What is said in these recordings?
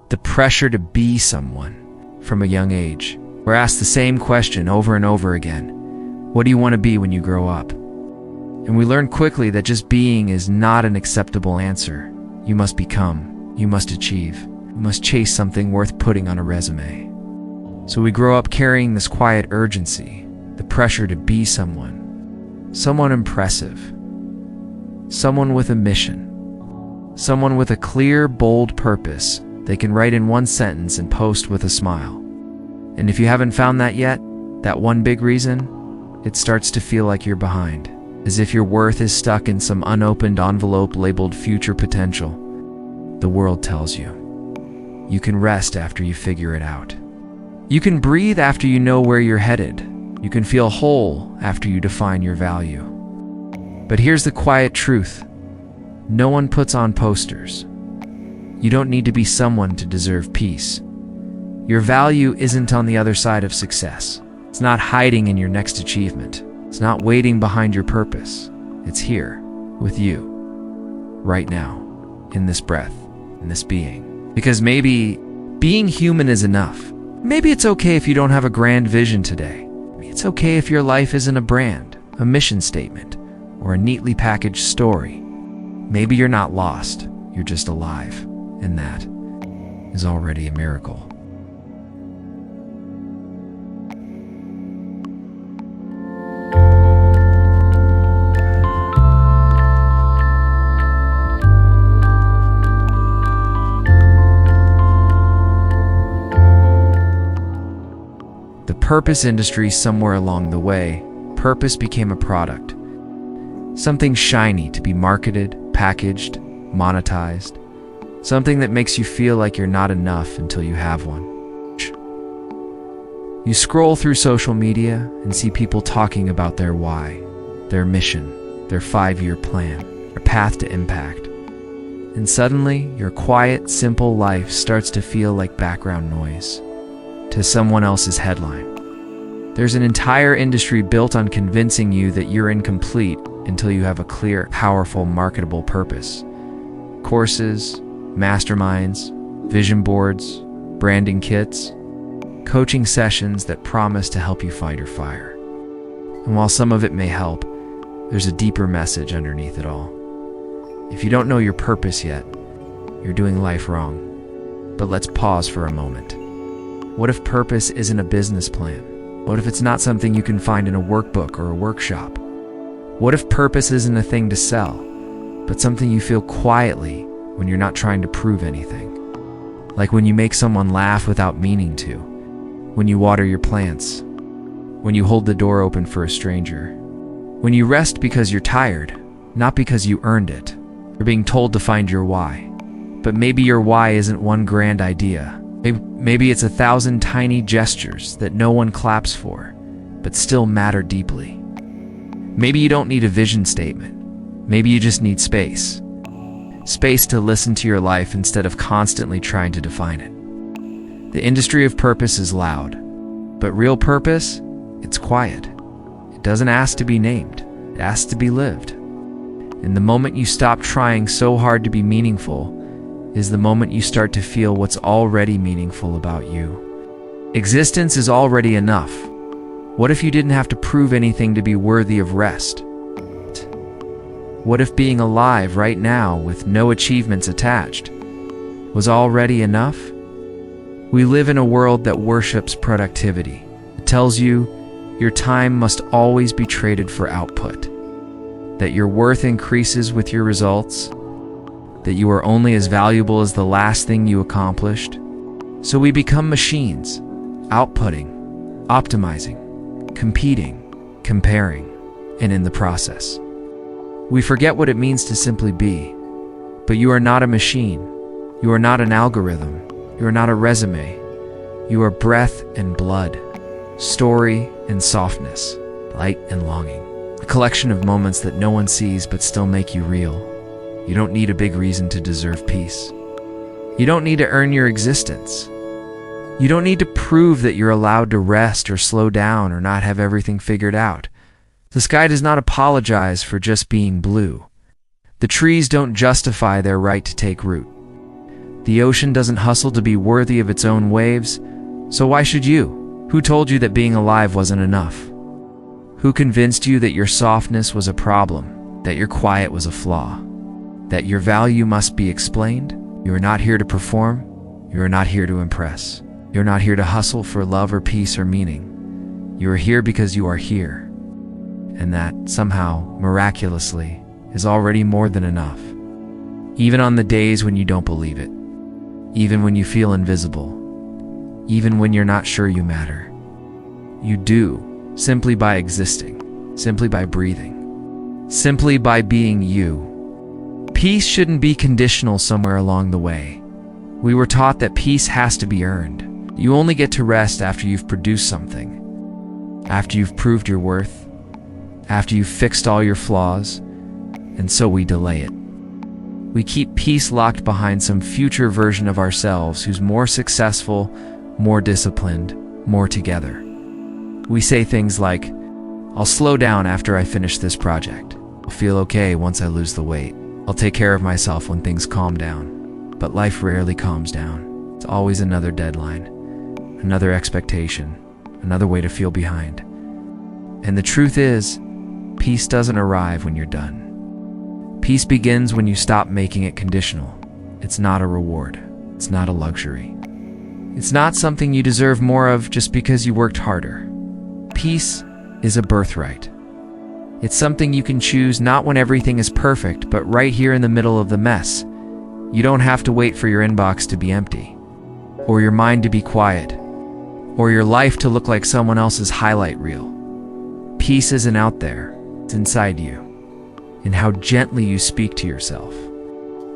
The pressure to be someone from a young age. We're asked the same question over and over again. What do you want to be when you grow up? And we learn quickly that just being is not an acceptable answer. You must become. You must achieve. You must chase something worth putting on a resume. So we grow up carrying this quiet urgency, the pressure to be someone. Someone impressive. Someone with a mission. Someone with a clear, bold purpose they can write in one sentence and post with a smile. And if you haven't found that yet, that one big reason, it starts to feel like you're behind, as if your worth is stuck in some unopened envelope labeled future potential. The world tells you. You can rest after you figure it out. You can breathe after you know where you're headed. You can feel whole after you define your value. But here's the quiet truth. No one puts on posters. You don't need to be someone to deserve peace. Your value isn't on the other side of success. It's not hiding in your next achievement. It's not waiting behind your purpose. It's here, with you, right now, in this breath, in this being. Because maybe being human is enough. Maybe it's okay if you don't have a grand vision today. Maybe it's okay if your life isn't a brand, a mission statement, or a neatly packaged story. Maybe you're not lost, you're just alive, and that is already a miracle. The purpose industry, somewhere along the way, purpose became a product. Something shiny to be marketed, packaged, monetized. Something that makes you feel like you're not enough until you have one. You scroll through social media and see people talking about their why, their mission, their 5-year plan, their path to impact. And suddenly, your quiet, simple life starts to feel like background noise to someone else's headline. There's an entire industry built on convincing you that you're incomplete until you have a clear, powerful, marketable purpose. Courses, masterminds, vision boards, branding kits, coaching sessions that promise to help you fight your fire. And while some of it may help, there's a deeper message underneath it all. If you don't know your purpose yet, you're doing life wrong. But let's pause for a moment. What if purpose isn't a business plan? What if it's not something you can find in a workbook or a workshop? What if purpose isn't a thing to sell, but something you feel quietly when you're not trying to prove anything? Like when you make someone laugh without meaning to, when you water your plants, when you hold the door open for a stranger, when you rest because you're tired, not because you earned it. You're being told to find your why. But maybe your why isn't one grand idea. Maybe it's 1,000 tiny gestures that no one claps for, but still matter deeply. Maybe you don't need a vision statement. Maybe you just need space. Space to listen to your life instead of constantly trying to define it. The industry of purpose is loud, but real purpose, it's quiet. It doesn't ask to be named. It asks to be lived. And the moment you stop trying so hard to be meaningful is the moment you start to feel what's already meaningful about you. Existence is already enough. What if you didn't have to prove anything to be worthy of rest? What if being alive right now with no achievements attached was already enough? We live in a world that worships productivity. It tells you your time must always be traded for output, that your worth increases with your results, that you are only as valuable as the last thing you accomplished. So we become machines, outputting, optimizing, competing, comparing, and in the process, we forget what it means to simply be. But you are not a machine. You are not an algorithm. You are not a resume. You are breath and blood, story and softness, light and longing. A collection of moments that no one sees but still make you real. You don't need a big reason to deserve peace. You don't need to earn your existence. You don't need to prove that you're allowed to rest or slow down or not have everything figured out. The sky does not apologize for just being blue. The trees don't justify their right to take root. The ocean doesn't hustle to be worthy of its own waves, so why should you? Who told you that being alive wasn't enough? Who convinced you that your softness was a problem, that your quiet was a flaw, that your value must be explained? You are not here to perform. You are not here to impress. You're not here to hustle for love or peace or meaning. You are here because you are here. And that, somehow, miraculously, is already more than enough. Even on the days when you don't believe it. Even when you feel invisible. Even when you're not sure you matter. You do, simply by existing. Simply by breathing. Simply by being you. Peace shouldn't be conditional somewhere along the way. We were taught that peace has to be earned. You only get to rest after you've produced something. After you've proved your worth. After you've fixed all your flaws. And so we delay it. We keep peace locked behind some future version of ourselves who's more successful, more disciplined, more together. We say things like, I'll slow down after I finish this project. I'll feel okay once I lose the weight. I'll take care of myself when things calm down. But life rarely calms down. It's always another deadline, another expectation, another way to feel behind. And the truth is, peace doesn't arrive when you're done. Peace begins when you stop making it conditional. It's not a reward. It's not a luxury. It's not something you deserve more of just because you worked harder. Peace is a birthright. It's something you can choose not when everything is perfect, but right here in the middle of the mess. You don't have to wait for your inbox to be empty, or your mind to be quiet, or your life to look like someone else's highlight reel. Peace isn't out there. It's inside you. In how gently you speak to yourself,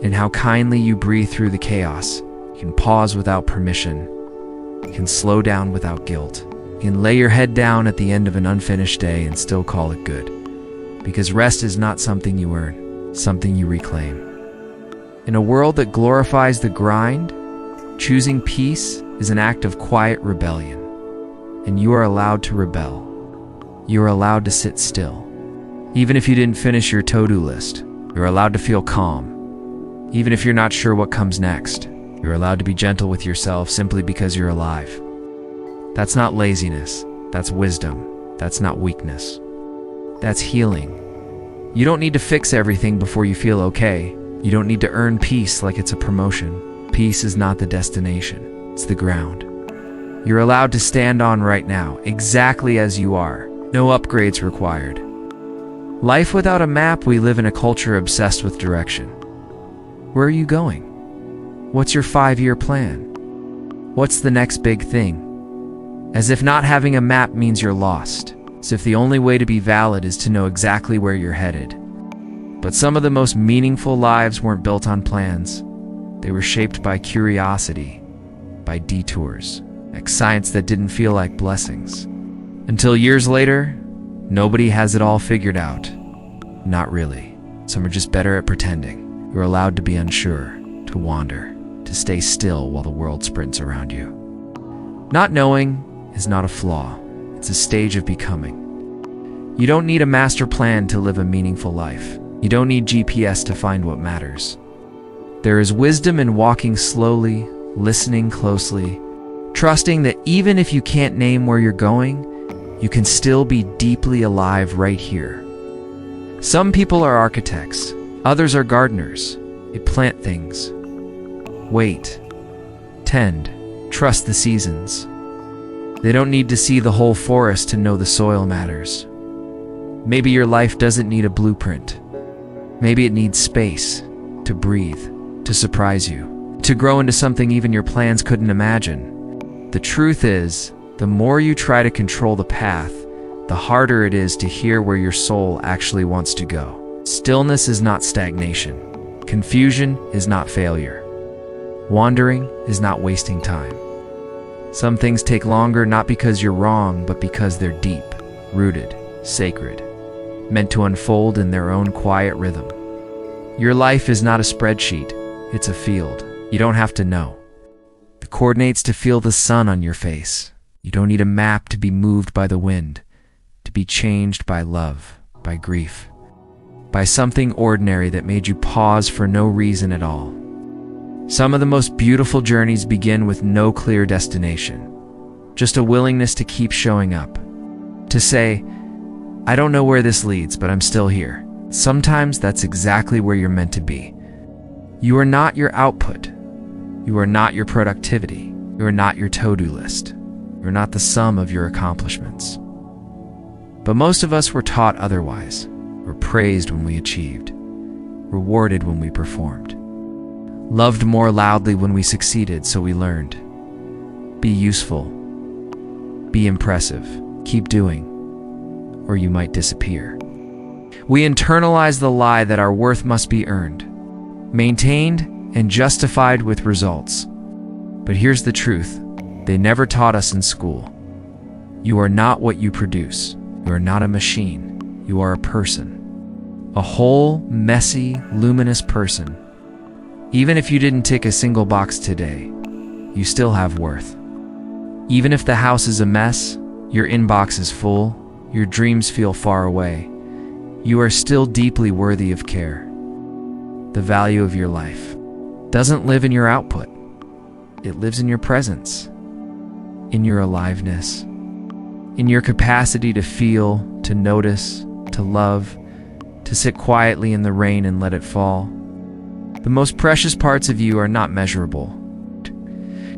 in how kindly you breathe through the chaos. You can pause without permission. You can slow down without guilt. You can lay your head down at the end of an unfinished day and still call it good. Because rest is not something you earn, something you reclaim. In a world that glorifies the grind, choosing peace is an act of quiet rebellion. And you are allowed to rebel. You are allowed to sit still. Even if you didn't finish your to-do list, you're allowed to feel calm. Even if you're not sure what comes next, you're allowed to be gentle with yourself simply because you're alive. That's not laziness. That's wisdom. That's not weakness. That's healing. You don't need to fix everything before you feel okay. You don't need to earn peace like it's a promotion. Peace is not the destination. It's the ground. You're allowed to stand on right now, exactly as you are. No upgrades required. Life without a map, we live in a culture obsessed with direction. Where are you going? What's your 5-year plan? What's the next big thing? As if not having a map means you're lost. As if the only way to be valid is to know exactly where you're headed. But some of the most meaningful lives weren't built on plans. They were shaped by curiosity, by detours, science that didn't feel like blessings. Until years later, nobody has it all figured out. Not really. Some are just better at pretending. You're allowed to be unsure, to wander, to stay still while the world sprints around you. Not knowing is not a flaw. It's a stage of becoming. You don't need a master plan to live a meaningful life. You don't need GPS to find what matters. There is wisdom in walking slowly, listening closely, trusting that even if you can't name where you're going, you can still be deeply alive right here. Some people are architects, others are gardeners. They plant things. Wait. Tend. Trust the seasons. They don't need to see the whole forest to know the soil matters. Maybe your life doesn't need a blueprint. Maybe it needs space to breathe, to surprise you, to grow into something even your plans couldn't imagine. The truth is, the more you try to control the path, the harder it is to hear where your soul actually wants to go. Stillness is not stagnation. Confusion is not failure. Wandering is not wasting time. Some things take longer not because you're wrong, but because they're deep, rooted, sacred, meant to unfold in their own quiet rhythm. Your life is not a spreadsheet, it's a field. You don't have to know the coordinates to feel the sun on your face. You don't need a map to be moved by the wind, to be changed by love, by grief, by something ordinary that made you pause for no reason at all. Some of the most beautiful journeys begin with no clear destination, just a willingness to keep showing up. To say, I don't know where this leads, but I'm still here. Sometimes that's exactly where you're meant to be. You are not your output. You are not your productivity. You are not your to-do list. You are not the sum of your accomplishments. But most of us were taught otherwise. Were praised when we achieved, rewarded when we performed, loved more loudly when we succeeded, so we learned. Be useful. Be impressive. Keep doing, or you might disappear. We internalize the lie that our worth must be earned, maintained, and justified with results. But here's the truth. They never taught us in school. You are not what you produce. You are not a machine. You are a person. A whole, messy, luminous person. Even if you didn't tick a single box today, you still have worth. Even if the house is a mess, your inbox is full, your dreams feel far away, you are still deeply worthy of care. The value of your life doesn't live in your output. It lives in your presence, in your aliveness, in your capacity to feel, to notice, to love, to sit quietly in the rain and let it fall. The most precious parts of you are not measurable.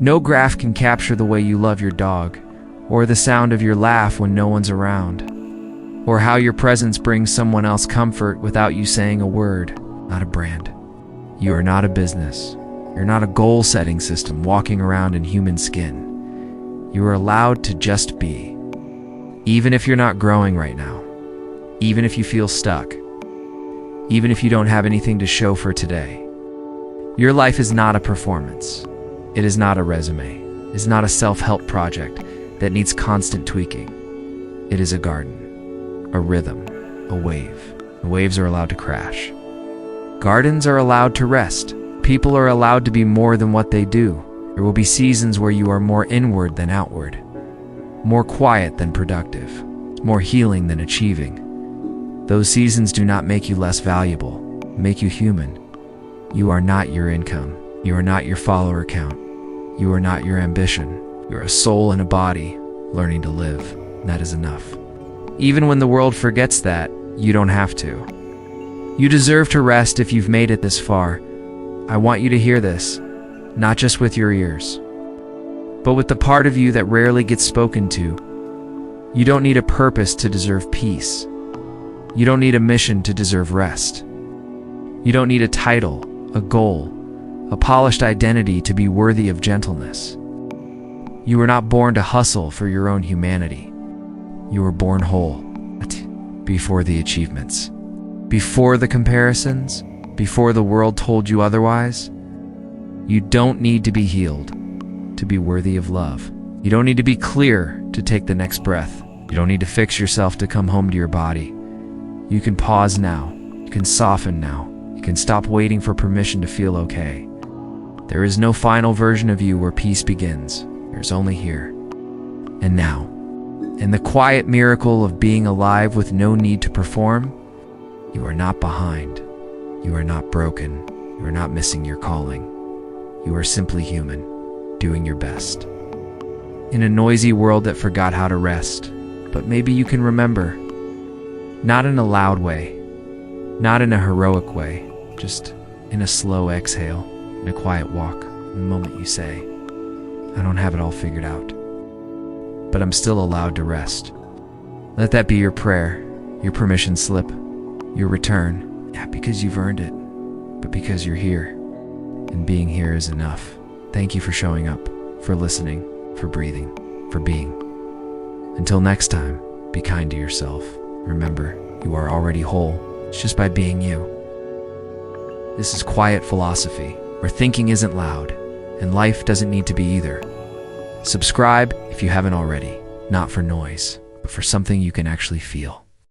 No graph can capture the way you love your dog, or the sound of your laugh when no one's around, or how your presence brings someone else comfort without you saying a word. Not a brand. You are not a business. You're not a goal-setting system walking around in human skin. You are allowed to just be. Even if you're not growing right now. Even if you feel stuck. Even if you don't have anything to show for today. Your life is not a performance. It is not a resume. It is not a self-help project that needs constant tweaking. It is a garden, a rhythm, a wave. The waves are allowed to crash. Gardens are allowed to rest. People are allowed to be more than what they do. There will be seasons where you are more inward than outward, more quiet than productive, more healing than achieving. Those seasons do not make you less valuable, make you human. You are not your income. You are not your follower count. You are not your ambition. You are a soul and a body learning to live. That is enough. Even when the world forgets that, you don't have to. You deserve to rest if you've made it this far. I want you to hear this, not just with your ears, but with the part of you that rarely gets spoken to. You don't need a purpose to deserve peace. You don't need a mission to deserve rest. You don't need a title, a goal, a polished identity to be worthy of gentleness. You were not born to hustle for your own humanity. You were born whole, before the achievements, before the comparisons, before the world told you otherwise. You don't need to be healed to be worthy of love. You don't need to be clear to take the next breath. You don't need to fix yourself to come home to your body. You can pause now. You can soften now. You can stop waiting for permission to feel okay. There is no final version of you where peace begins. There's only here and now. And the quiet miracle of being alive with no need to perform. You are not behind. You are not broken. You are not missing your calling. You are simply human, doing your best. In a noisy world that forgot how to rest, but maybe you can remember. Not in a loud way, not in a heroic way, just in a slow exhale, in a quiet walk, in the moment you say, I don't have it all figured out, but I'm still allowed to rest. Let that be your prayer, your permission slip, your return. Not because you've earned it, but because you're here. And being here is enough. Thank you for showing up, for listening, for breathing, for being. Until next time, be kind to yourself. Remember, you are already whole. It's just by being you. This is Quiet Philosophy, where thinking isn't loud, and life doesn't need to be either. Subscribe if you haven't already, not for noise, but for something you can actually feel.